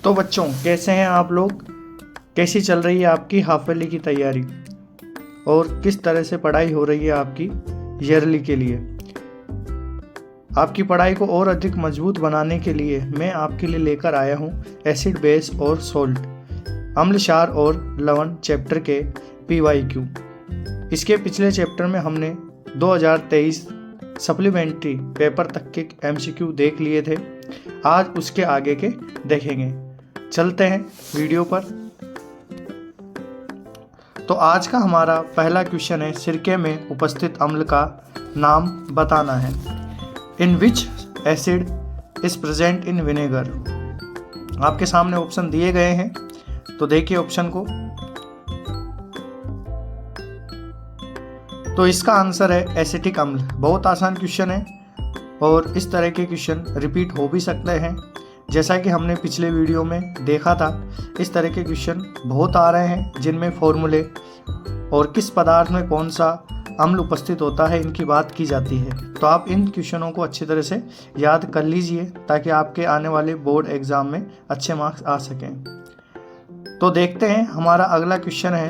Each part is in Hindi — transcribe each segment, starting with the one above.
तो बच्चों, कैसे हैं आप लोग? कैसी चल रही है आपकी हाफ ईयरली की तैयारी और किस तरह से पढ़ाई हो रही है आपकी ईयरली के लिए? आपकी पढ़ाई को और अधिक मजबूत बनाने के लिए मैं आपके लिए लेकर आया हूँ एसिड बेस और सोल्ट, अम्ल क्षार और लवण चैप्टर के PYQ। इसके पिछले चैप्टर में हमने 2023 सप्लीमेंट्री पेपर तक के MCQ देख लिए थे। आज उसके आगे के देखेंगे। चलते हैं वीडियो पर। तो आज का हमारा पहला क्वेश्चन है, सिरके में उपस्थित अम्ल का नाम बताना है। In which acid is present in vinegar? आपके सामने ऑप्शन दिए गए हैं, तो देखिए ऑप्शन को। तो इसका आंसर है एसिटिक अम्ल। बहुत आसान क्वेश्चन है और इस तरह के क्वेश्चन रिपीट हो भी सकते हैं। जैसा कि हमने पिछले वीडियो में देखा था, इस तरह के क्वेश्चन बहुत आ रहे हैं जिनमें फॉर्मूले और किस पदार्थ में कौन सा अम्ल उपस्थित होता है इनकी बात की जाती है। तो आप इन क्वेश्चनों को अच्छी तरह से याद कर लीजिए ताकि आपके आने वाले बोर्ड एग्जाम में अच्छे मार्क्स आ सकें। तो देखते हैं, हमारा अगला क्वेश्चन है,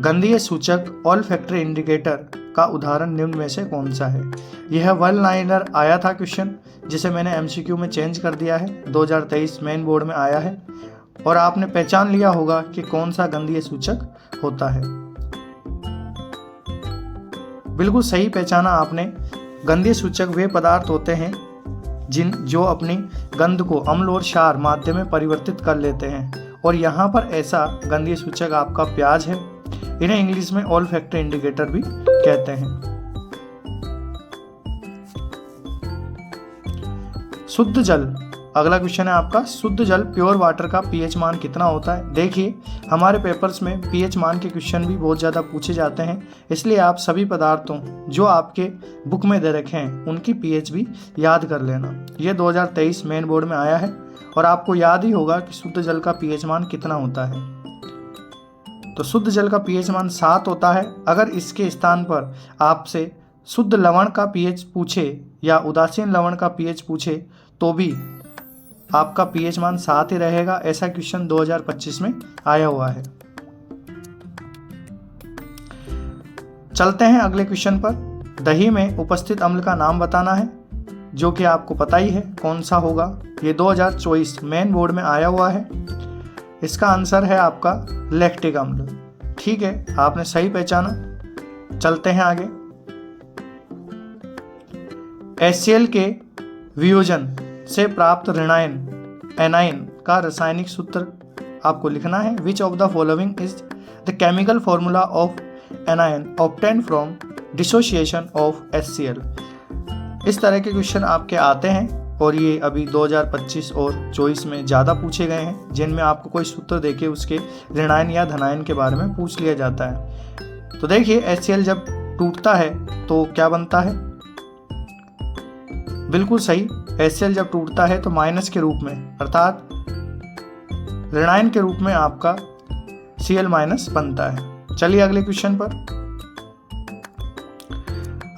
गंधीय सूचक ऑल्फैक्टरी इंडिकेटर का उदाहरण निम्न में से कौन सा है? यह वन लाइनर आया था क्वेश्चन, जिसे मैंने MCQ में चेंज कर दिया है। 2023 मेन बोर्ड में आया है और आपने पहचान लिया होगा कि कौन सा गंधीय सूचक होता है। बिल्कुल सही पहचाना आपने। गंधीय सूचक वे पदार्थ होते हैं जो अपनी गंध को अम्ल और क्षार माध्यम में परिवर्तित कर लेते हैं, और यहाँ पर ऐसा गंधीय सूचक आपका प्याज है। इन्हें इंग्लिश में ऑल्फैक्टरी इंडिकेटर भी कहते हैं। शुद्ध जल, अगला क्वेश्चन है आपका, शुद्ध जल प्योर वाटर का pH मान कितना होता है? देखिए, हमारे पेपर्स में pH मान के क्वेश्चन भी बहुत ज़्यादा पूछे जाते हैं, इसलिए आप सभी पदार्थों जो आपके बुक में दे रखे हैं उनकी pH भी याद कर लेना। ये 2023 मेन बोर्ड में आया है और आपको याद ही होगा कि शुद्ध जल का pH मान कितना होता है। तो शुद्ध जल का pH मान 7 होता है। अगर इसके स्थान पर आपसे शुद्ध लवण का pH पूछे या उदासीन लवण का pH पूछे तो भी आपका pH मान 7 ही रहेगा। ऐसा क्वेश्चन 2025 में आया हुआ है। चलते हैं अगले क्वेश्चन पर। दही में उपस्थित अम्ल का नाम बताना है, जो कि आपको पता ही है कौन सा होगा। ये 2024 मेन बोर्ड में आया हुआ है। इसका आंसर है आपका लैक्टिक अम्ल। ठीक है, आपने सही पहचाना। चलते हैं आगे। HCl के वियोजन से प्राप्त ऋणायन एनाइन का रासायनिक सूत्र आपको लिखना है। Which of the following is the chemical formula of anion obtain from dissociation of HCl? इस तरह के क्वेश्चन आपके आते हैं और ये अभी 2025 और 24 में ज़्यादा पूछे गए हैं, जिनमें आपको कोई सूत्र देके उसके ऋणायन या धनायन के बारे में पूछ लिया जाता है। तो देखिए, HCl जब टूटता है तो क्या बनता है? बिल्कुल सही, HCl जब टूटता है तो माइनस के रूप में, अर्थात ऋणायन के रूप में आपका Cl- बनता है। चलिए अगले क्वेश्चन पर।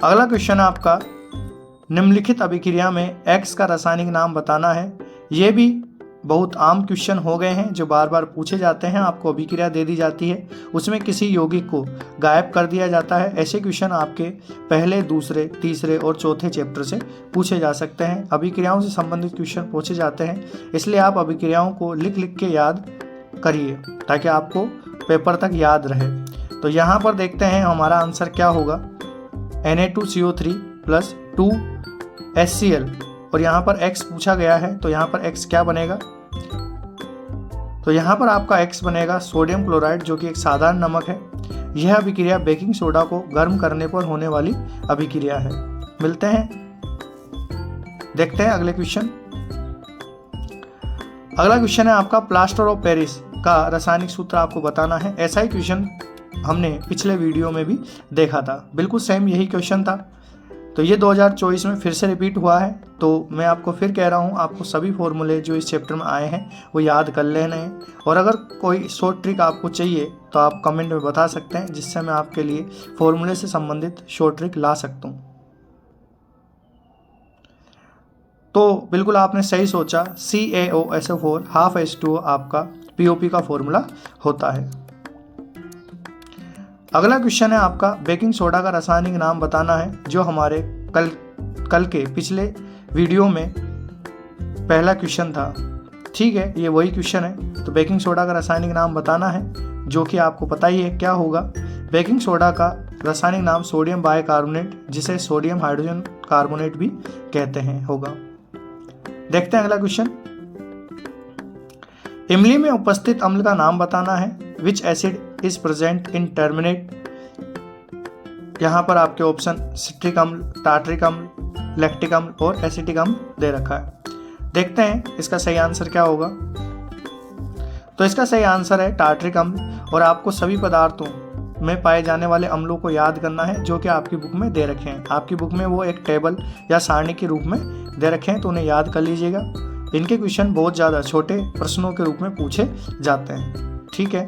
अगला क्वेश्चन है आपका, निम्नलिखित अभिक्रिया में X का रासायनिक नाम बताना है। ये भी बहुत आम क्वेश्चन हो गए हैं जो बार बार पूछे जाते हैं। आपको अभिक्रिया दे दी जाती है, उसमें किसी यौगिक को गायब कर दिया जाता है। ऐसे क्वेश्चन आपके पहले, दूसरे, तीसरे और चौथे चैप्टर से पूछे जा सकते हैं। अभिक्रियाओं से संबंधित क्वेश्चन पूछे जाते हैं, इसलिए आप अभिक्रियाओं को लिख लिख के याद करिए ताकि आपको पेपर तक याद रहे। तो यहाँ पर देखते हैं हमारा आंसर क्या होगा। Na2CO3 प्लस 2HCl और यहाँ पर X पूछा गया है, तो यहाँ पर X क्या बनेगा? तो यहाँ पर आपका X बनेगा सोडियम क्लोराइड, जो कि एक साधारण नमक है। यह अभिक्रिया बेकिंग सोडा को गर्म करने पर होने वाली अभिक्रिया है। मिलते हैं, देखते हैं अगले क्वेश्चन। अगला क्वेश्चन है आपका, प्लास्टर ऑफ पेरिस का रासायनिक सूत्र आपको बताना है। ऐसा ही क्वेश्चन हमने पिछले वीडियो में भी देखा था, बिल्कुल सेम यही क्वेश्चन था। तो ये 2024 में फिर से रिपीट हुआ है। तो मैं आपको फिर कह रहा हूँ, आपको सभी फॉर्मूले जो इस चैप्टर में आए हैं वो याद कर लेने हैं, और अगर कोई शॉर्ट ट्रिक आपको चाहिए तो आप कमेंट में बता सकते हैं, जिससे मैं आपके लिए फॉर्मूले से संबंधित शॉर्ट ट्रिक ला सकता हूँ। तो बिल्कुल आपने सही सोचा, CaOSO4 हाफ H2O आपका POP का फॉर्मूला होता है। अगला क्वेश्चन है आपका बेकिंग सोडा का रासायनिक नाम बताना है, जो हमारे कल के पिछले वीडियो में पहला क्वेश्चन था। ठीक है, ये वही क्वेश्चन है। तो बेकिंग सोडा का रासायनिक नाम बताना है, जो कि आपको पता ही है क्या होगा। बेकिंग सोडा का रासायनिक नाम सोडियम बाइकार्बोनेट, जिसे सोडियम हाइड्रोजन कार्बोनेट भी कहते हैं, होगा। देखते हैं अगला क्वेश्चन। इमली में उपस्थित अम्ल का नाम बताना है। विच acid is present in terminate. यहाँ पर आपके ऑप्शन सिट्रिक अम्ल, टार्ट्रिक अम्ल, लैक्टिक अम्ल और एसिटिक अम्ल दे रखा है। देखते हैं इसका सही आंसर क्या होगा। तो इसका सही आंसर है टार्ट्रिक अम्ल। और आपको सभी पदार्थों में पाए जाने वाले अम्लों को याद करना है, जो कि आपकी बुक में दे रखे हैं। आपकी बुक में वो एक टेबल या सारणी के रूप में दे रखे हैं, तो उन्हें याद कर लीजिएगा। इनके क्वेश्चन बहुत ज़्यादा छोटे प्रश्नों के रूप में पूछे जाते हैं। ठीक है,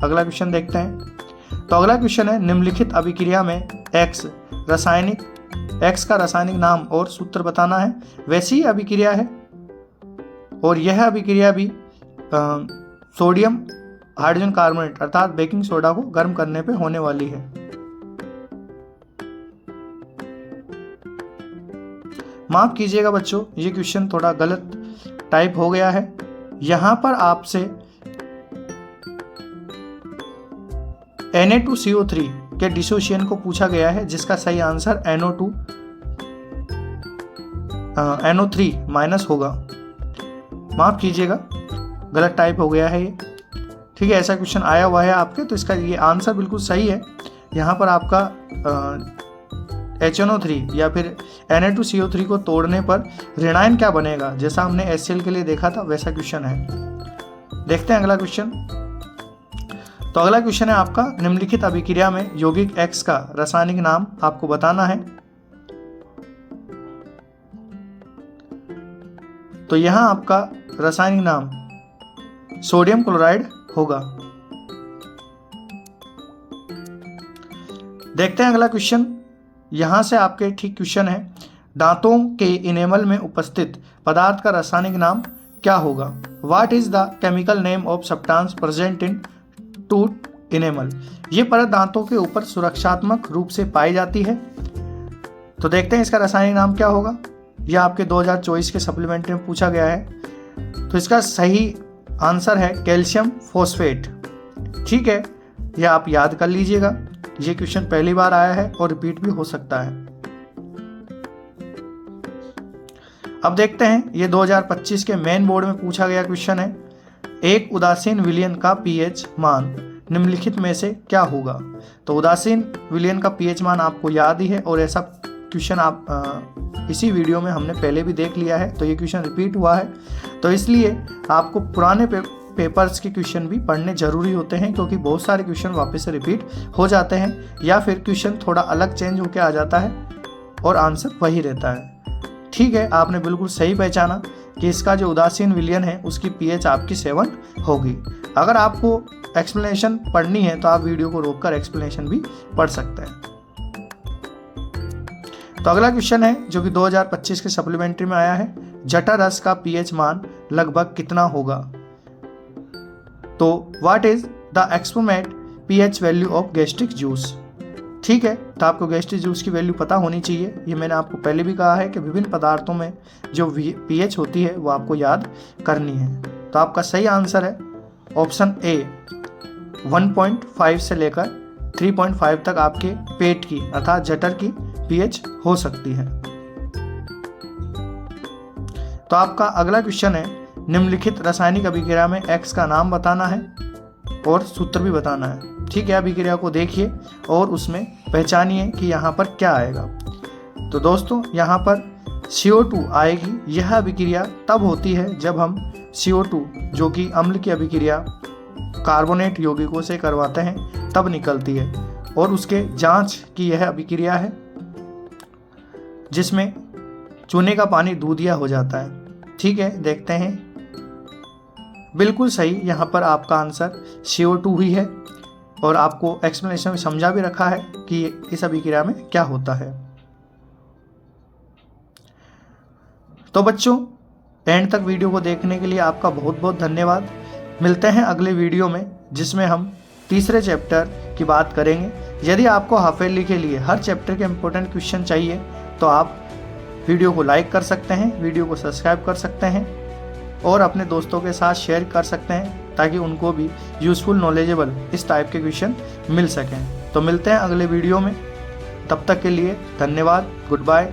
अगला क्वेश्चन देखते हैं। तो अगला क्वेश्चन है निम्नलिखित अभिक्रिया में X का रासायनिक नाम और सूत्र बताना है। वैसी ही अभिक्रिया है और यह अभिक्रिया भी सोडियम हाइड्रोजन कार्बोनेट अर्थात बेकिंग सोडा को गर्म करने पे होने वाली है। माफ कीजिएगा बच्चों, ये क्वेश्चन थोड़ा गलत टाइप हो गया है। यहां पर आपसे Na2CO3 के डिसोसिएशन को पूछा गया है, जिसका सही आंसर NO3 माइनस होगा। माफ कीजिएगा, गलत टाइप हो गया है ये। ठीक है, ऐसा क्वेश्चन आया हुआ है आपके, तो इसका ये आंसर बिल्कुल सही है। यहाँ पर आपका HNO3 या फिर Na2CO3 को तोड़ने पर ऋणायन क्या बनेगा, जैसा हमने HCl के लिए देखा था वैसा क्वेश्चन है। देखते हैं अगला क्वेश्चन। तो अगला क्वेश्चन है आपका निम्नलिखित अभिक्रिया में यौगिक X का रासायनिक नाम आपको बताना है। तो यहाँ आपका रासायनिक नाम सोडियम क्लोराइड होगा। देखते हैं अगला क्वेश्चन। यहां से आपके ठीक क्वेश्चन है दांतों के इनेमल में उपस्थित पदार्थ का रासायनिक नाम क्या होगा। What is the chemical name of substance present in tooth enamel. ये परत दांतों के ऊपर सुरक्षात्मक रूप से पाई जाती है। तो देखते हैं इसका रासायनिक नाम क्या होगा। यह आपके 2024 के सप्लीमेंट्री में पूछा गया है। तो इसका सही आंसर है कैल्शियम फॉस्फेट। ठीक है, यह आप याद कर लीजिएगा। ये क्वेश्चन पहली बार आया है और रिपीट भी हो सकता है। अब देखते हैं, ये 2025 के मेन बोर्ड में पूछा गया क्वेश्चन है। एक उदासीन विलयन का पीएच मान निम्नलिखित में से क्या होगा। तो उदासीन विलयन का पीएच मान आपको याद ही है और ऐसा क्वेश्चन आप इसी वीडियो में हमने पहले भी देख लिया है, तो ये क्वेश्चन रिपीट हुआ है। तो इसलिए आपको पुराने पेपर्स के क्वेश्चन भी पढ़ने जरूरी होते हैं, क्योंकि बहुत सारे क्वेश्चन वापस से रिपीट हो जाते हैं या फिर क्वेश्चन थोड़ा अलग चेंज होकर आ जाता है और आंसर वही रहता है। ठीक है, आपने बिल्कुल सही पहचाना कि इसका जो उदासीन विलयन है उसकी पीएच आपकी 7 होगी। अगर आपको एक्सप्लेनेशन पढ़नी है तो आप वीडियो को रोककर एक्सप्लेनेशन भी पढ़ सकते हैं। तो अगला क्वेश्चन है जो कि 2025 के सप्लीमेंट्री में आया है। जठर रस का पीएच मान लगभग कितना होगा। तो what is the approximate pH value of gastric juice. ठीक है, तो आपको गैस्ट्रिक जूस की वैल्यू पता होनी चाहिए। ये मैंने आपको पहले भी कहा है कि विभिन्न पदार्थों में जो पीएच होती है वो आपको याद करनी है। तो आपका सही आंसर है ऑप्शन ए 1.5 से लेकर 3.5 तक आपके पेट की अर्थात जठर की पीएच हो सकती है। तो आपका अगला क्वेश्चन है निम्नलिखित रासायनिक अभिक्रिया में X का नाम बताना है और सूत्र भी बताना है। ठीक है, अभिक्रिया को देखिए और उसमें पहचानिए कि यहाँ पर क्या आएगा। तो दोस्तों यहाँ पर CO2 आएगी। यह अभिक्रिया तब होती है जब हम CO2 जो कि अम्ल की अभिक्रिया कार्बोनेट यौगिकों से करवाते हैं तब निकलती है, और उसके जांच की यह अभिक्रिया है जिसमें चूने का पानी दूधिया हो जाता है। ठीक है, देखते हैं, बिल्कुल सही। यहाँ पर आपका आंसर CO2 ही है और आपको एक्सप्लेनेशन में समझा भी रखा है कि इस अभिक्रिया में क्या होता है। तो तो बच्चों, एंड तक वीडियो को देखने के लिए आपका बहुत बहुत धन्यवाद। मिलते हैं अगले वीडियो में, जिसमें हम तीसरे चैप्टर की बात करेंगे। यदि आपको हाफेली के लिए हर चैप्टर के इम्पोर्टेंट क्वेश्चन चाहिए तो आप वीडियो को लाइक कर सकते हैं, वीडियो को सब्सक्राइब कर सकते हैं और अपने दोस्तों के साथ शेयर कर सकते हैं, ताकि उनको भी यूज़फुल नॉलेजेबल इस टाइप के क्वेश्चन मिल सकें। तो मिलते हैं अगले वीडियो में, तब तक के लिए धन्यवाद। Good bye.